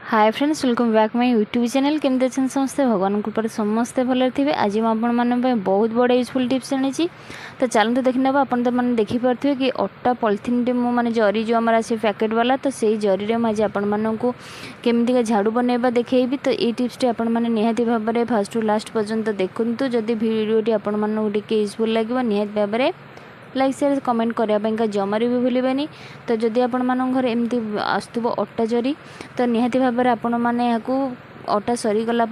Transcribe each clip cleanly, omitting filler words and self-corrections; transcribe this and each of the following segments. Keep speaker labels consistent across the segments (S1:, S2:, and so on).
S1: Hi friends, welcome back my YouTube channel. केमती अच्छे समस्ते? भगवान कृपा समस्ते भले थे। आज मुझे बहुत बड़ा यूजफुल टिप्स आनी तो चलते देखी ना। आप मैंने देखिपे कि अटा पॉलिथिन मैंने जरी जो आम आसे पैकेट वाला, तो से जरी में आज आपको केमती झाड़ू बनवा देखी। तो ये टिप्स टी आपने निहाती भाव में फास्ट टू लास्ट पर्यंत देखते। जदि भिडियोटी आपको यूजफुल लगे निहाती भाव में लाइक शेयर कमेंट करने जमार भी भूलें। तो जदि आपण घर एमती आसुव अटा जरी, तो निहाती भाव में आपण मैंने अटा सरीगला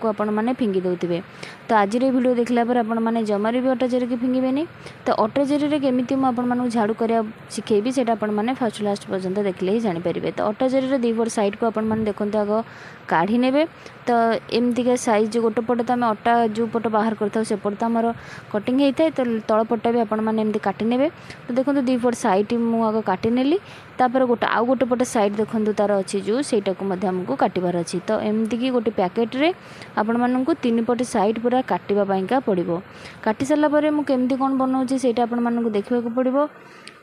S1: आपण मैंने फिंगी दौथे। तो आज वीडियो देखला आपण मैंने जमार भी अटा जरी की फिंगे। तो अटा जरी केमी मुझे झाड़ू कर शिखेबी से मैंने फास्ट लास्ट पर्यंत देखले ही जानीपर। तो अटा जरी दी पट साइड को आपने देखते आग काढ़ी ने। तो एमतीका साइज जो गोटे पट तो आम अटा जो पट बाहर करपट तो आमर कटिंग होता है। तो तल पटा भी आपने काटी ने। तो देखो दी पट साइड मुझे काटी नेली। तापर गोटे आउ गोटे पटे साइड देखो तार अच्छी जो सहीटा को आमको काटबार अच्छी। तो एमती कि गोटे पैकेट रे आपण मानू तीन पटे साइड पूरा काटापा पड़ो। काटी सारापर मुझे कौन बनाऊँगी से आपको देखा पड़ो।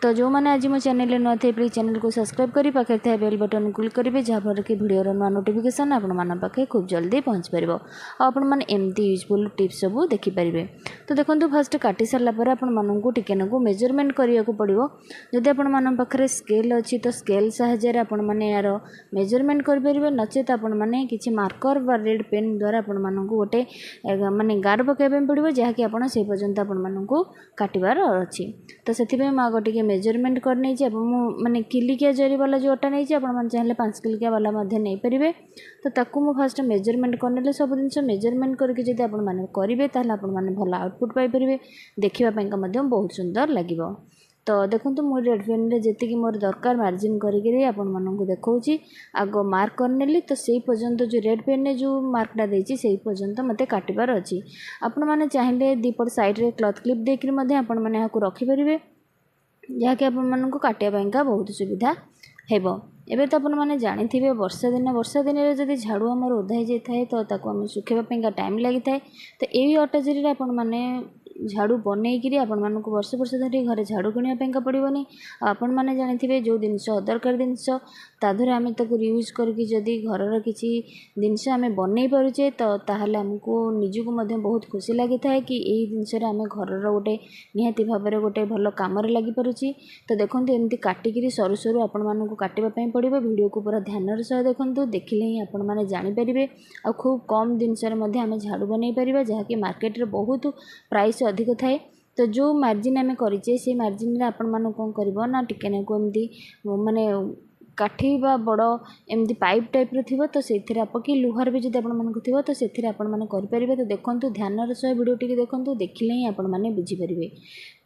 S1: तो जो मैंने आज मो चैनल नुआ थे प्लीज चैनल को सब्सक्राइब करी पाखे थे बेल बटन क्लिक करेंगे, जहाँफल कि भिडियो नुआ नोटिफिकेशन आपण पाखे खूब जल्दी पहुँच पार। आपण मैंने एमती यूजफुल टिप्स सब देखिपारे। तो देखो फास्ट काटी सारापर आपको टिके नाकू मेजरमेंट करने को पड़ो। जदि आपण पाखे स्केल अच्छी तो स्केल साहाय्य आपने यार मेजरमेंट करेंगे। नचेत आपने किसी मार्कर व रेड पेन द्वारा आपण गोटे माने गार पकाइबा पड़ो, जहाँकि आप पर्यंत आपको काटबार अच्छी। तो से आगे मेजरमेंट कर नहीं माने किलिकिया जरी वाला जो अटा नहीं चाहिए 5 किलिकिया वाला नहीं पारे। तो ताकू मु फास्ट मेजरमेंट करने सब जिन मेजरमेंट करके जब करेंगे आपने भल आउटपुट पाइपर। देखापी बहुत सुंदर लगे। तो देखो मुझे रेड पेन रे जी मोर दरकार मार्जिन करके आपको देखा आग मार्क करनेली। तो से पर्यंत जो रेड पेन रे जो मार्कटा देती से पर्यंत मत काटबार अच्छी। आपण मैंने चाहिए दीपट साइड रे क्लथ क्लिप देकर आपने रखिपारे, जहाँकि आपको काटापा बहुत सुविधा हेब। एबे तो आपने जानी वर्षा दिन में जब झाड़ू आमर ओदा हो जाए तो आम सुखेवाई टाइम लगी था। तो यही अटा जरी आपने झाड़ू बनईकि आपको वर्ष वर्ष धरी घरे झाड़ू किनापा पड़ोनी। आपण मैंने जानी जो जिनस अदरकार जिनस तादर आम यूज करके जदि घर किसी जिनस आम बनई पारुचे तो ताहले आमको निजक बहुत खुशी लगी था कि यही जिनस आम घर गोटे निहाती भाव में गोटे भल कम लगी पारुची। तो देखो एमती काटिकी सरू सरू आपण मानक काटापी पड़ो। वीडियो को पूरा ध्यान सह देखूँ, देखिले ही आपण मैंने जानीपर। आ खूब कम जिनसर आम झाड़ू बनई पार, जहाँकि मार्केट रे बहुत प्राइस अधिक थाए। तो जो मार्जिन आम करें से मार्जिन रे आपण मानक कौन कर ना टिके नाकू एमती माने काठी बा बड़ एमती पाइप टाइप थी। तो से आपकी लुहार भी जब आप थी तो से आपरे। तो देखो ध्यान सह वीडियो टी देखो, देखिले ही आपण मैंने बुझीपारे।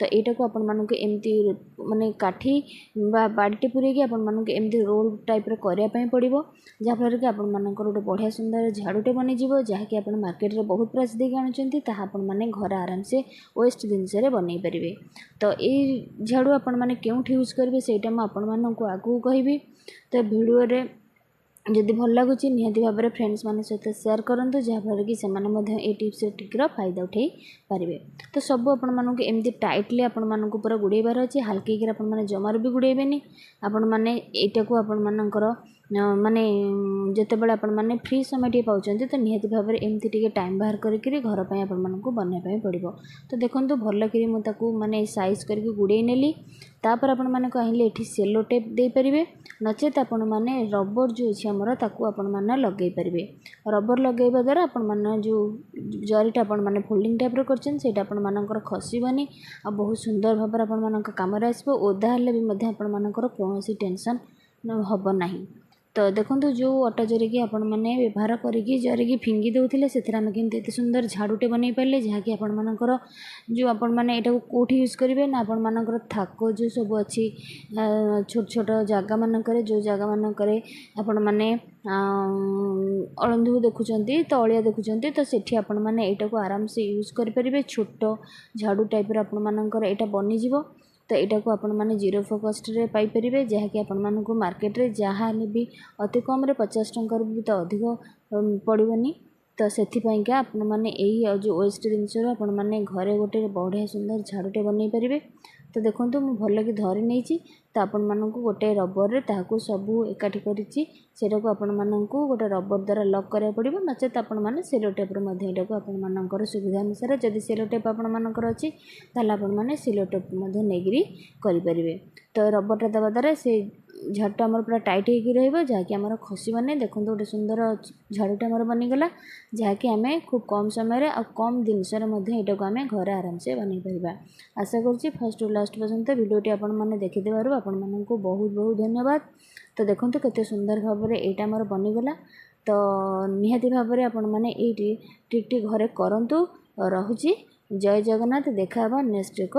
S1: तो यहाँ को आपण मानक एमती माने काठी बा बाल्टी पूरेकी आपण मानक एमती रोल टाइप करने पड़ो, जहाँफल कि आपण मानकर गोटे बढ़िया सुंदर झाड़ूटे बनीज, जहाँकि आप मार्केट रे बहुत प्राइस देके आणुचंती ताहा आपण माने घर आराम से वेस्ट जिनस बनई पारे। तो ये झाड़ू आपण माने केउठी यूज करेंगे सेटा मैं आपण मानक आगू कहबी। तो वीडियो रे जदि भल लगुच निहाती भाव में फ्रेंड्स मान सहित शेयर करूँ, जहाँफल कि से टिप्स टिकर फायदा उठे पारे। तो सब आपको एमती टाइटली आपण पूरा गुड़ेबार अच्छे, हल्के आपने जमार भी गुड़ेबे। आपण मैंने यहाँ को आपणकर माने जिते बड़े आपण मैंने फ्री समय टे पाँच तो निहाती भाव में एमती टे टाइम बाहर करके घर पर आपको बनवाई पड़ो। तो देखो भल कि मुझे माने साइज करके गुड़े नेली। तापर आपण मैंने कहले ये सेलो टेप दे पारे, नचेत आपण मैंने रबर जो अच्छी आमर ताकू आपण मैंने लगे पारे। रबर लगेवा द्वारा आपण मैंने जो जरीटा आपण मैंने फोल्डिंग टाइप कर आपण मानकर खसबनी आ बहुत सुंदर भाव आपण मानक काम आसो। ओदा हेले भी आपण मानकर कौन टेंशन हम ना। तो देखो जो अटा जरिकी आपण मैंने व्यवहार करिकी जरिकी फिंगी दौले से केमती सुंदर झाड़ूटे बनई पारे, जहाँकि आपण मानकर जो आपण मैंने यहाँ कौटी यूज करेंगे ना आपण मानकर थाक जो सब अच्छी छोट छोट जगह मानक जो जगह मानक आपण मैंने अळंधु देखुंत तो अलिया देखुंत तो सेठी आपण मैंने यहाँ को आराम से यूज करेंगे। छोट झाड़ू टाइप आपण मानकर यहाँ बनीज। तो यहाँ को आपण मैंने 0 कस्ट रे पाइपर, जहाँकि आपण मानक मार्केट रे जहाँ भी अति कम 50 टंकार भी तो अधिक पड़ोनी। तो से आपण मैंने यही जो वेस्ट जिनस आपण मैंने घरे गोटे बढ़िया सुंदर झाड़ूटे बनई पारे। तो देखो मु भल कि धरी नहीं तो आपण मानक गोटे रबर ताकू सबू एकाठी करी सेटा को आपण मानक गोटे रबर द्वारा लक करा पड़ो नचेत आपण मैंने सेलो टेप्रे आपण मानकर सुविधा अनुसार जदि सेलो टेप आपण मानकर अच्छी ताल आपण मैंने सेलो टेप नहीं करें तो रबरटा देवा द्वारा से झाड़ूटा आमर पूरा टाइट हो जहाँकि आमर खसबानी देखो गोटे सुंदर झाड़ूटा आमर बनीगला जहाँकि आम खूब कम समय आ कम जिनसर यहाँ को आम घर आराम से बन पार। आशा करुँची फर्स्ट टू लास्ट पर्यंत भिडियोटी आपण मैंने देखिदेवर आपण मानक बहुत बहुत धन्यवाद। तो देखो केते सुंदर भाव में यहाँ आमर बनीगला तो निहाती भाव में आपण मैंने ये ट्रिकटी घरे करंतु। रहुची जय जगन्नाथ देखा नेक्स्ट एक